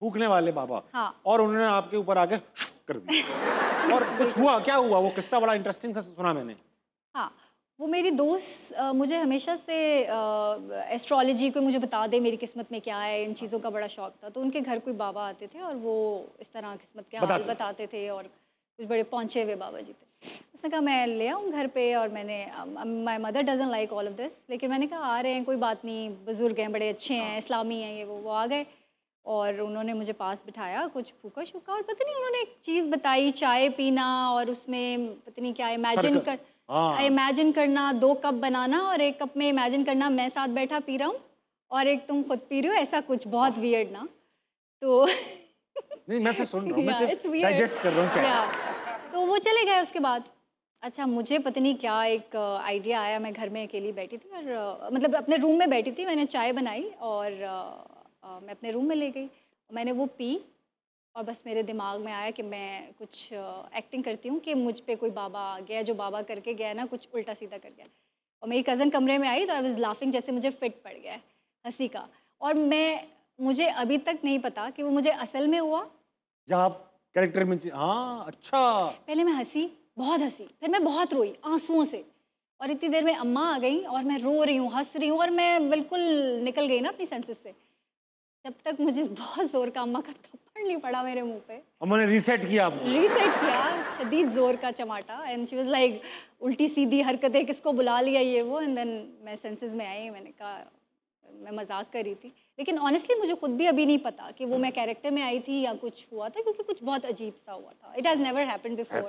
फूकने वाले बाबा, और उन्होंने आपके ऊपर आके कर दिया, और कुछ हुआ? क्या हुआ? वो किस्सा बड़ा इंटरेस्टिंग सा सुना मैंने। हाँ, वो मेरी दोस्त मुझे हमेशा से एस्ट्रोलॉजी को मुझे बता दे मेरी किस्मत में क्या है, इन चीज़ों का बड़ा शौक था। तो उनके घर कोई बाबा आते थे और वो इस तरह किस्मत के हाल बताते थे, और कुछ बड़े पहुँचे हुए बाबा जी थे। उसने कहा मैं ले आऊँ घर पे, और मैंने my mother dozen like all of this, लेकिन मैंने कहा आ रहे हैं कोई बात नहीं, बुज़ुर्ग हैं, बड़े अच्छे हैं, इस्लामी हैं ये वो आ गए और उन्होंने मुझे पास बिठाया, कुछ फूका शूका, और पता नहीं उन्होंने एक चीज़ बताई, चाय पीना, और उसमें पता नहीं क्या इमेजिन करना, 2 कप बनाना और एक कप में इमेजिन करना मैं साथ बैठा पी रहा हूँ और एक तुम खुद पी रहे हो, ऐसा कुछ बहुत वियर्ड ना। तो नहीं मैं से सुन रहा हूँ, मैं सिर्फ डाइजेस्ट कर रहा हूँ चाय। तो वो चले गए उसके बाद। अच्छा, मुझे पता नहीं क्या एक आइडिया आया, मैं घर में अकेली बैठी थी और मतलब अपने रूम में बैठी थी, मैंने चाय बनाई और मैं अपने रूम में ले गई, मैंने वो पी और बस मेरे दिमाग में आया कि मैं कुछ एक्टिंग करती हूँ कि मुझ पे कोई बाबा आ गया, जो बाबा करके गया ना कुछ उल्टा सीधा कर गया। और मेरी कज़न कमरे में आई तो आई वाज लाफिंग, जैसे मुझे फिट पड़ गया है हंसी का। और मुझे अभी तक नहीं पता कि वो मुझे असल में हुआ जब आप कैरेक्टर में। हाँ अच्छा। पहले मैं हंसी, बहुत हंसी, फिर मैं बहुत रोई आंसुओं से, और इतनी देर में अम्मा आ गई और मैं रो रही हूँ, हंस रही हूँ, और मैं बिल्कुल निकल गई ना अपनी सेंसेस से। जब तक मुझे बहुत जोर का अम्मा का थप्पड़ नहीं पड़ा मेरे मुंह पे। अम्मा ने रीसेट किया आपको? रीसेट किया, शदीद जोर का चमाटा, एंड शी वाज लाइक उल्टी सीधी हरकतें, किसको बुला लिया ये वो, एंड देन मैं सेंसेस में आई। मैंने कहा मैं मजाक कर रही थी, लेकिन ऑनेस्टली मुझे खुद भी अभी नहीं पता कि वो मैं कैरेक्टर में आई थी या कुछ हुआ था, क्योंकि कुछ बहुत अजीब सा हुआ था। It has never happened before.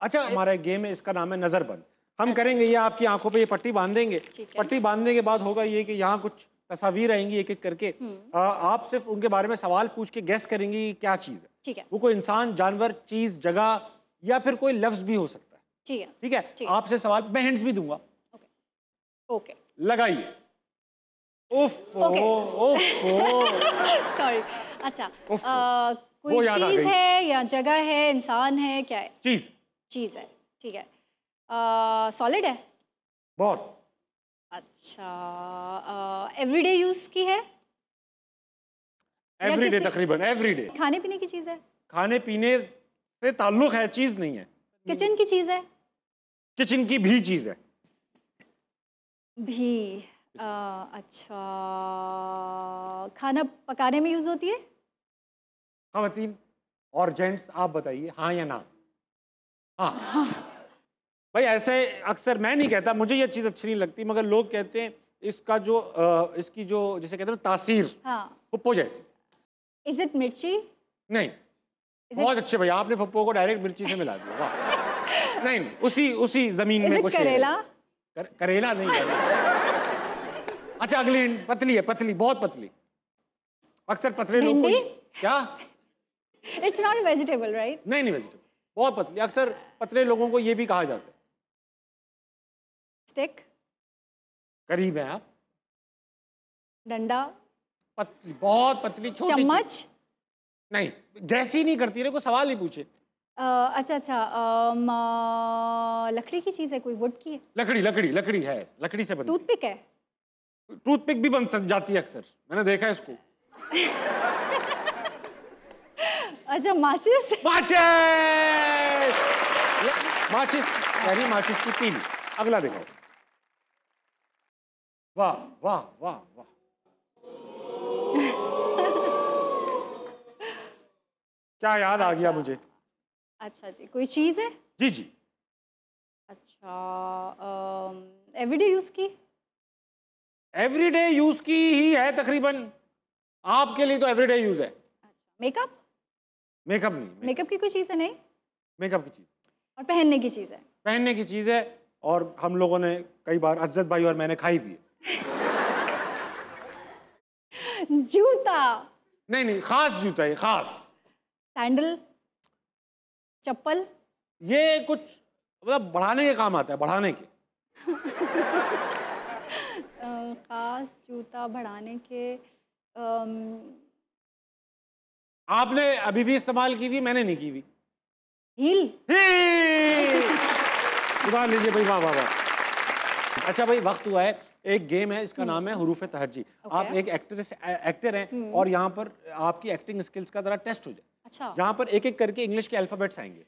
अच्छा, हमारा एक गेम है, इसका नाम है नजरबंद। हम करेंगे ये, आपकी आंखों पे ये पट्टी बांध देंगे। पट्टी बांधने के बाद होगा ये कि यहाँ कुछ तस्वीर आएंगी एक एक करके, आप सिर्फ उनके बारे में सवाल पूछ के गैस करेंगी क्या चीज़ है। ठीक है। वो कोई इंसान, जानवर, चीज़, जगह या फिर कोई लफ्ज भी हो सकता है। ठीक है। ठीक है, आपसे सवाल, मैं हिंट्स भी दूंगा। ओके, लगाइए। सॉरी। अच्छा, कोई चीज़ है या जगह है, इंसान है, क्या है? चीज़ है। ठीक है। सॉलिड है? बहुत। अच्छा, एवरीडे यूज़ की है? एवरीडे, तकरीबन एवरीडे। खाने पीने की चीज़ है? खाने पीने से ताल्लुक है, चीज़ नहीं है। किचन की चीज़ है? किचन की भी चीज़ है। भी। अच्छा, खाना पकाने में यूज़ होती है? ख़वातीन और जेंट्स आप बताइए हाँ या ना। हाँ। भाई ऐसे अक्सर मैं नहीं कहता, मुझे ये चीज़ अच्छी नहीं लगती, मगर लोग कहते हैं इसका जो इसकी जो जिसे कहते हैं तासीर, हाँ, पप्पो जैसी। इज इट मिर्ची? नहीं। बहुत अच्छे भैया, आपने पप्पो को डायरेक्ट मिर्ची से मिला दिया। वाह। नहीं, उसी जमीन में कुछ करेला? करेला नहीं। अच्छा, अगली पतली है, पतली, बहुत पतली। अक्सर पतले लोग क्या? It's not vegetable, right? नहीं वेजिटेबल, बहुत पतली। अक्सर पतले लोगों को ये भी कहा जाता है। स्टिक? करीब है आप। डंडा? पतली, बहुत पतली, छोटी। चम्मच? नहीं, गैस ही नहीं करती, रे को सवाल ही पूछे। अच्छा, लकड़ी की चीज़ है, कोई वुड की है? लकड़ी है, लकड़ी से बनी। टूथपिक है? टूथपिक भी बन जाती है अक्सर, मैंने देखा है इसको। अच्छा, माचिस? यानी माचिस की तीली। अगला देखो। वाह वाह वाह वाह। क्या याद आ गया मुझे? अच्छा जी, कोई चीज़ है? जी। अच्छा, एवरीडे यूज़ की? एवरीडे यूज़ की ही है तकरीबन, आपके लिए तो एवरीडे यूज़ है। मेकअप? मेकअप नहीं। मेकअप की कोई चीज़ है? नहीं, मेकअप की चीज़। और पहनने की चीज़ है? पहनने की चीज़ है, और हम लोगों ने कई बार, अजरत भाई और मैंने खाई भी है। जूता? नहीं, खास जूता है, खास। सैंडल? चप्पल? ये कुछ मतलब बढ़ाने के काम आता है, बढ़ाने के। खास जूता बढ़ाने के। आपने अभी भी इस्तेमाल की हुई, मैंने नहीं की हुई। हील? उतार लीजिए भाई, वाह वाह वाह। अच्छा भाई, वक्त हुआ है, एक गेम है, इसका नाम है हुरूफ तहज्जी। आप एक एक्टर हैं और यहाँ पर आपकी एक्टिंग स्किल्स का जरा टेस्ट हो जाए। अच्छा। यहाँ पर एक एक करके इंग्लिश के अल्फाबेट्स आएंगे,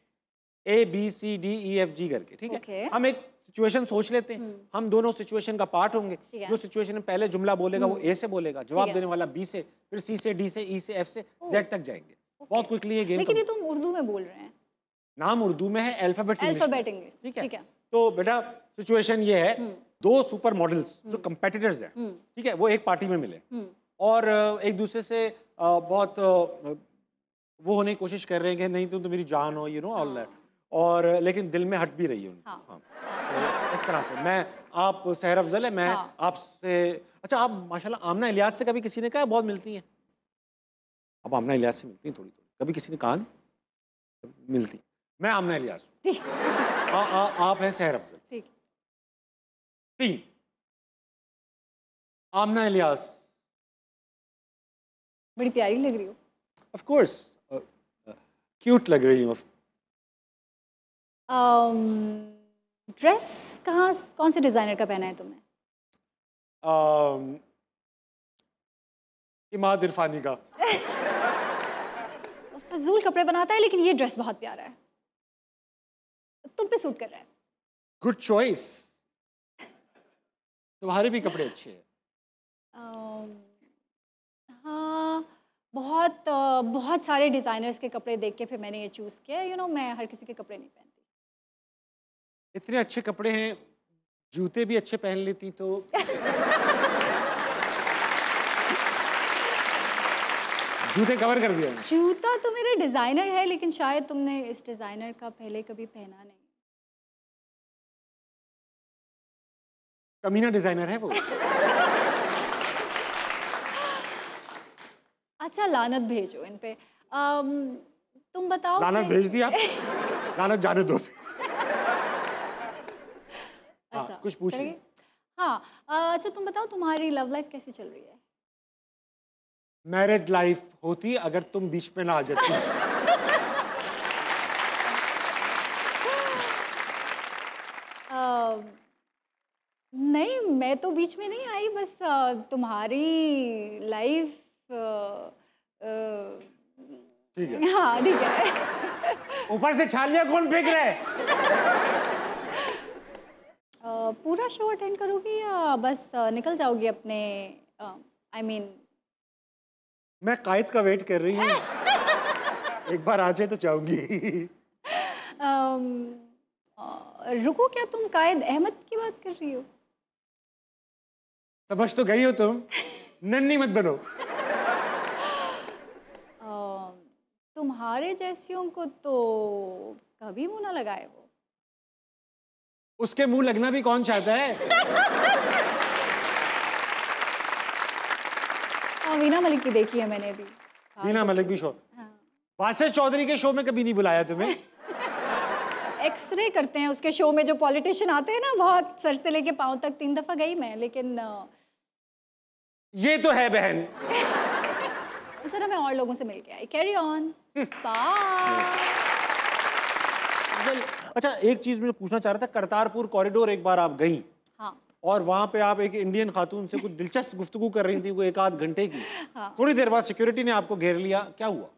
ABCDEFG करके, ठीक है? हम एक सिचुएशन सोच लेते हैं, हम दोनों सिचुएशन का पार्ट होंगे। जो सिचुएशन में पहले जुमला बोलेगा वो A से बोलेगा, जवाब देने वाला B से, फिर C से, D से, E से, F से, Z तक जाएंगे। बहुत क्विकली ये गेम। लेकिन ये तुम उर्दू में बोल रहे हैं। नाम उर्दू में है, अल्फाबेट इंग्लिश। ठीक है, तो बेटा सिचुएशन ये है, दो सुपर मॉडल्स जो कंपेटिटर्स हैं, ठीक है, वो एक पार्टी में मिले और एक दूसरे से बहुत वो होने की कोशिश कर रहे हैं कि नहीं तुम तो मेरी जान हो, यू नो ऑल दैट, और लेकिन दिल में हट भी रही है उनकी। हाँ। तो इस तरह से मैं, आप सहर अफजल है, मैं आपसे, अच्छा आप माशाल्लाह आमना इलियास से कभी किसी ने कहा बहुत मिलती हैं? अब आमना इलियास से मिलती हैं थोड़ी थोड़ी, कभी किसी ने कहा नहीं? मिलती। मैं आमना इलियास हूँ, आप हैं सहर अफजल। तीन, आमना इलियास बड़ी प्यारी लग रही हो। ऑफ कोर्स क्यूट लग रही हूँ। ड्रेस कौन से डिजाइनर का पहना है तुमने? इमाद इरफानी का। फजूल कपड़े बनाता है, लेकिन ये ड्रेस बहुत प्यारा है, तुम पे सूट कर रहा है। गुड चॉइस, तुम्हारे भी कपड़े अच्छे हैं। हाँ, बहुत सारे डिज़ाइनर्स के कपड़े देख के फिर मैंने ये चूज़ किया। यू नो, मैं हर किसी के कपड़े नहीं पहनती। इतने अच्छे कपड़े हैं, जूते भी अच्छे पहन लेती तो। जूते कवर कर दिया। जूता तो मेरा डिज़ाइनर है, लेकिन शायद तुमने इस डिज़ाइनर का पहले कभी पहना नहीं। कमीना डिज़ाइनर है वो। अच्छा, लानत भेजो इन पे। तुम बताओ। लानत भेज दी आप? लानत जाने दो। अच्छा, कुछ पूछिए। हाँ, अच्छा तुम बताओ, तुम्हारी लव लाइफ कैसी चल रही है? मैरिड लाइफ होती अगर तुम बीच में ना आ जाती। नहीं, मैं तो बीच में नहीं आई, बस तुम्हारी लाइफ ठीक है। हाँ ठीक है। ऊपर से छालिया कौन फेंक रहा है? पूरा शो अटेंड करोगी या बस निकल जाओगी अपने? आई मीन मैं कायद का वेट कर रही हूँ। एक बार आ जाए तो जाऊंगी। रुको, क्या तुम कायद अहमद की बात कर रही हो? समझ तो गई हो तुम, नन्ही मत बनो। तुम्हारे जैसियों को तो कभी मुंह ना लगाए वो। उसके मुंह लगना भी कौन चाहता है? वीना मलिक की देखी है मैंने अभी। वीना मलिक भी शो। हाँ। वासिर चौधरी के शो में कभी नहीं बुलाया तुम्हें? एक्सरे करते हैं उसके शो में, जो पॉलिटिशियन आते हैं ना, बहुत सर से लेके पांव तक 3 दफा गई मैं, लेकिन ये तो है बहन। सर मैं और लोगों से मिल के आई। Carry on. बाय। अच्छा, एक चीज मैं पूछना चाह रहा था, करतारपुर कॉरिडोर एक बार आप गई। हाँ। और वहाँ पे आप एक इंडियन खातून से कुछ दिलचस्प गुफ्तगू कर रही थी, वो 1 आध घंटे की। हाँ। थोड़ी देर बाद सिक्योरिटी ने आपको घेर लिया, क्या हुआ?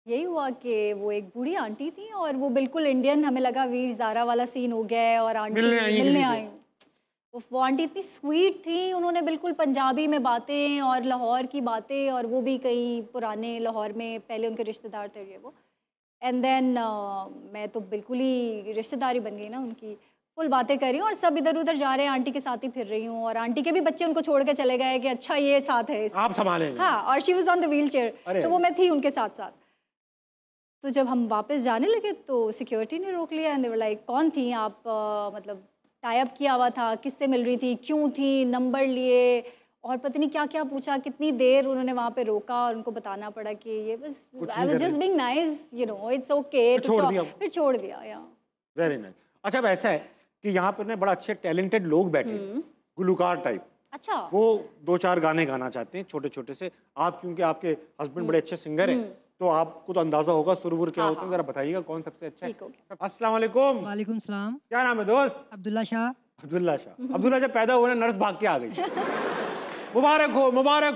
यही हुआ कि वो एक बूढ़ी आंटी थी और वो बिल्कुल इंडियन, हमें लगा वीर ज़ारा वाला सीन हो गया है, और आंटी मिलने आई। वो आंटी इतनी स्वीट थी, उन्होंने बिल्कुल पंजाबी में बातें और लाहौर की बातें, और वो भी कहीं पुराने लाहौर में पहले उनके रिश्तेदार थे ये वो। एंड देन मैं तो बिल्कुल ही रिश्तेदारी बन गई ना उनकी, फुल बातें कर रही हूँ और सब इधर उधर जा रहे हैं, आंटी के साथ ही फिर रही हूँ, और आंटी के भी बच्चे उनको छोड़ के चले गए कि अच्छा ये साथ है, आप संभालेंगे। हाँ, और she was on the wheel chair, तो वो मैं थी उनके साथ साथ। तो जब हम वापस जाने लगे तो सिक्योरिटी ने रोक लिया। एंड दे वर लाइक, कौन थी आप? मतलब टाई अप किया हुआ था, किससे मिल रही थी, क्यों थी, नंबर लिए, और पता नहीं क्या क्या पूछा। कितनी देर उन्होंने वहाँ पे रोका और उनको बताना पड़ा कि ये बस, I was just being nice, you know, it's okay. फिर छोड़ दिया। या वेरी नाइस। अच्छा, अब ऐसा है कि यहाँ पर ना बड़ा अच्छे टैलेंटेड लोग बैठे, गुलकार टाइप। अच्छा, वो 2-4 गाने गाना चाहते हैं छोटे छोटे से। आप क्योंकि आपके हस्बैंड बड़े अच्छे सिंगर हैं, तो आपको तो अंदाजा होगा सुरवुर क्या होते हैं, जरा बताइएगा कौन सबसे अच्छा है। अस्सलाम वालेकुम। वालेकुम सलाम। क्या नाम है दोस्त? अब्दुल्ला शाह। अब्दुल्ला शाह। अब्दुल्ला जब पैदा हुआ ना, नर्स भाग के आ गई। मुबारक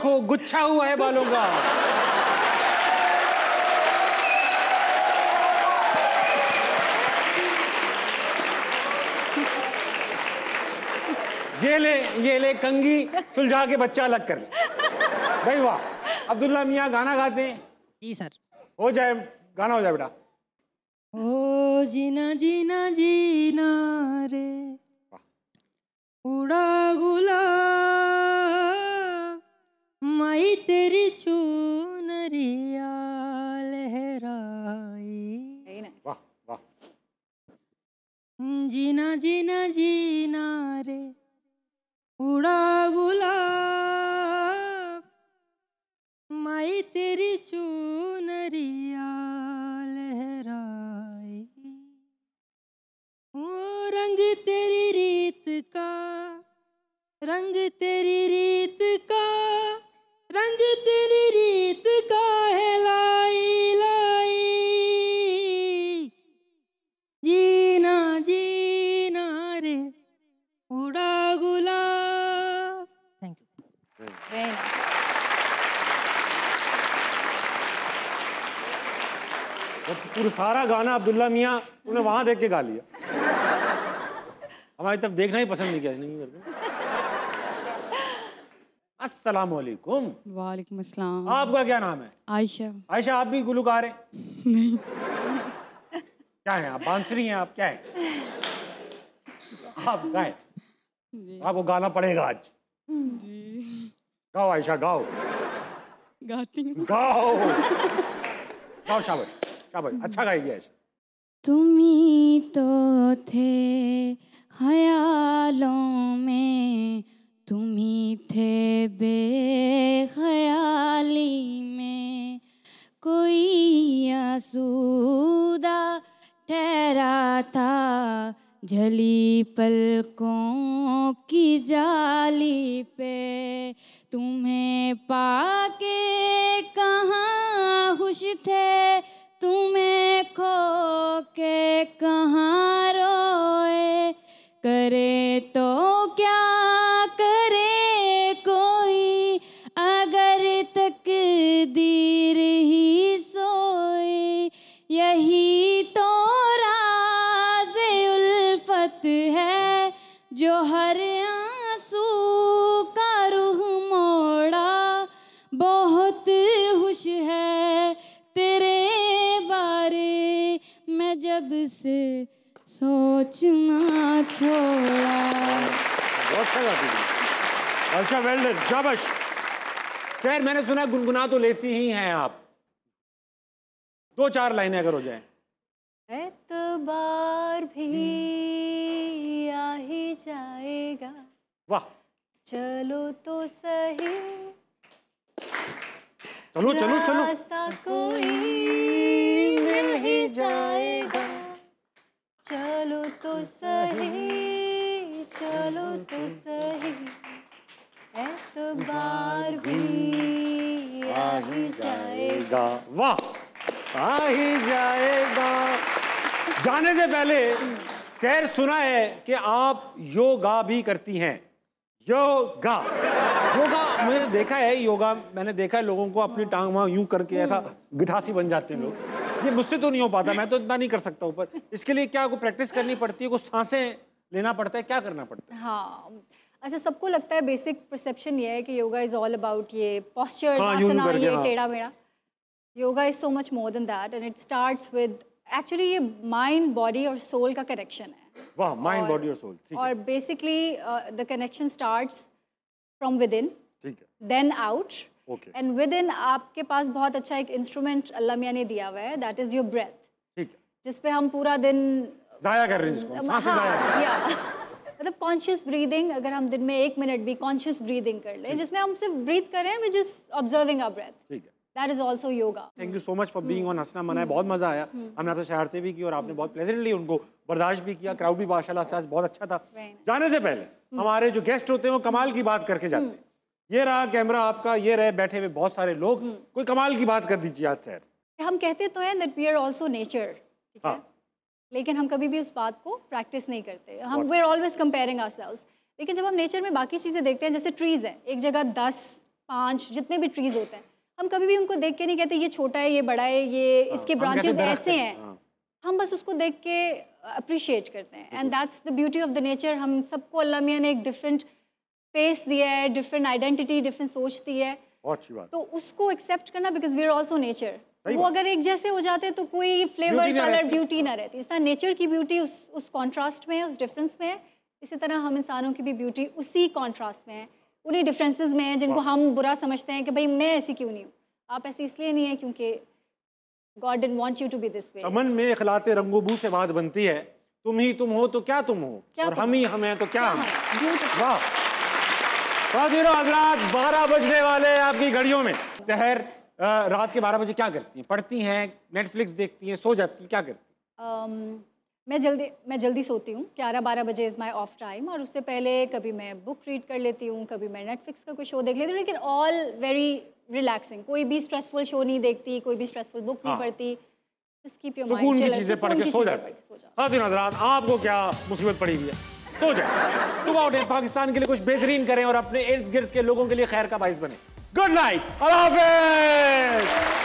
हो, गुच्छा हुआ है बालों का। ये ले कंगी सुलझा के बच्चा अलग कर ले। भाई वाह। अब्दुल्ला मियाँ गाना गाते हैं? जी सर। हो जाए, गाना हो जाए बेटा। ओ जीना जीना जीना रे उड़ा गुलाब माई तेरी चुनरिया लहराई। Very nice. वाह वाह। जीना जीना जीना रे उड़ा गुलाब माई तेरी चुनरिया लहराई। ओ रंग तेरी रीत का, रंग तेरी रीत का, रंग तेरी रीत का है लाई लाई। जीना जीना रे उड़ा गुलाब। Thank you. Very nice. वो पूरा सारा गाना अब्दुल्ला मियाँ उन्हें वहां देख के गा लिया। हमारी तरफ देखना ही पसंद नहीं किया नहीं करके। अस्सलाम वालेकुम। वालेकुम अस्सलाम। आपका क्या नाम है? आयशा। आयशा, आप भी गुलकार हैं? नहीं। क्या है आप? बांसुरी हैं आप? क्या है आप? गाएं। आपको गाना पड़ेगा आज। जी गाओ आयशा, गाओ गाती हूँ। गाओ गाओ। शाबाश शाबाश, अच्छा गाएगी आयशा। तुम ही तो थे ख्यालों में, तुम ही थे बेख्याली में, कोई आसूदा ठहरा था झली पलकों की जाली पे। तुम्हें पाके कहाँ खुश थे, तुम्हें खो के कहाँ रोए। करे तो क्या करे कोई, अगर तकदीर ही सोए। यही तो राज़े उल्फत है जो हर आंसू का रुख मोड़ा। बहुत खुश है तेरे बारे मैं जब से सोचना छोड़ा। बहुत अच्छा गाती थी आयशा, वेल डन, शाबाश। खैर, मैंने सुना गुनगुना तो लेती ही हैं आप, 2-4 लाइनें अगर हो जाएं। एतबार भी आ ही जाएगा, वाह। चलो तो सही, चलो चलो चलो। रास्ता कोई मिल ही जाएगा, चलो तो सही, चलो तो सही, एतबार भी आ ही जाएगा। वाह, आ ही जाएगा। जाने से पहले खैर सुना है कि आप योगा भी करती हैं। योगा योगा मैंने देखा है, योगा मैंने देखा है लोगों को अपनी टांग वहाँ यूं करके ऐसा गिठासी बन जाते हैं लोग। ये मुझसे तो नहीं हो पाता, मैं तो इतना नहीं कर सकता ऊपर। इसके लिए क्या कोई प्रैक्टिस करनी पड़ती है, कुछ सांसें लेना पड़ता है, क्या करना पड़ता है? हाँ, अच्छा, सबको लगता है बेसिक परसेप्शन ये है कि योगा इज ऑल अबाउट ये पोस्चर, हाँ, आसना, ये टेढ़ा मेढ़ा। Yoga is so much more than that and it starts with actually ये माइंड, बॉडी और सोल का कनेक्शन है। वाह, माइंड, बॉडी और सोल। और basically the connection starts from within, ठीक है, then out, okay, and within आपके पास बहुत अच्छा एक इंस्ट्रूमेंट अल्लाह मियाँ ने दिया हुआ है, दैट इज योर ब्रेथ, ठीक है। जिस पे हम पूरा दिन जाया कर रहे हैं इसको, सांसें जाया कर रहे हैं। मतलब कॉन्शियस ब्रीदिंग, अगर हम दिन में 1 मिनट भी कॉन्शियस ब्रीदिंग कर लें, जिसमें हम सिर्फ ब्रीथ कर रहे हैं, which is observing our breath, ठीक है। That is also yoga. Thank you so much for being on हंसना मना है, बहुत मजा आया। हमने आपसे शरारतें भी की और आपने बहुत प्लेजेंटली उनको बर्दाश्त भी किया। क्राउड भी माशाल्लाह से आज बहुत अच्छा था। जाने से पहले हमारे जो गेस्ट होते हैं वो कमाल की बात करके जाते हैं। ये रहा कैमरा आपका, ये रहे बैठे हुए बहुत सारे लोग, कोई कमाल की बात कर दीजिए आज सर। हम कहते तो हैं that we are also nature, ठीक है, हाँ। लेकिन हम कभी भी उस बात को प्रैक्टिस नहीं करते। हम we are always comparing ourselves. लेकिन जब हम नेचर में बाकी चीज़ें देखते हैं, जैसे ट्रीज़ हैं, एक जगह 10, 5 जितने भी ट्रीज़ होते हैं, हम कभी भी उनको देख के नहीं कहते ये छोटा है, ये बड़ा है, ये इसके ब्रांचेस ऐसे हैं। हम बस उसको देख के अप्रिशिएट करते हैं, and that's the beauty of the nature. हम सबको अल्लाह मियाँ ने एक डिफरेंट फेस दिया है, डिफरेंट आइडेंटिटी, डिफरेंट सोच दी है। बहुत अच्छी बात। तो उसको एक्सेप्ट करना, because we are also nature, वो अगर एक जैसे हो जाते तो कोई फ्लेवर कलर ब्यूटी ना रहती। इस तरह नेचर की ब्यूटी उस कॉन्ट्रास्ट में है, उस डिफरेंस में है। इसी तरह हम इंसानों की भी ब्यूटी उसी कॉन्ट्रास्ट में है, उन्हीं डिफरेंसेस में है जिनको हम बुरा समझते हैं कि भाई मैं ऐसी क्यों नहीं हूँ। आप ऐसी इसलिए नहीं है क्योंकि God didn't want you to be this way। अमन में खिलाते रंगोबू से बात बनती है, तुम ही तुम हो तो क्या तुम हो, और हम ही हम हैं तो क्या हम। वाह ख़वातीनो हज़रात, 12 बजने वाले हैं आपकी घड़ियों में। सहर रात के 12 बजे क्या करती हैं? पढ़ती हैं, नेटफ्लिक्स देखती हैं, सो जाती हैं, क्या करती हैं? मैं जल्दी सोती हूँ। 11-12 बजे इज़ माई ऑफ टाइम, और उससे पहले कभी मैं बुक रीड कर लेती हूँ, कभी मैं नेटफ्लिक्स का कोई शो देख लेती हूँ, लेकिन ऑल वेरी रिलैक्सिंग। कोई भी स्ट्रेसफुल शो नहीं देखती, कोई भी स्ट्रेसफुल बुक नहीं पढ़ती। सुकून की चीज़ें पढ़ के सो जाती। ख़वातीनो हज़रात, आपको क्या मुसीबत पड़ी हुई है? सो जाए, सुबह उठे, पाकिस्तान के लिए कुछ बेहतरीन करें और अपने इर्द गिर्द के लोगों के लिए खैर का बाइस बने। गुड नाइट, अल्लाह हाफ़िज़।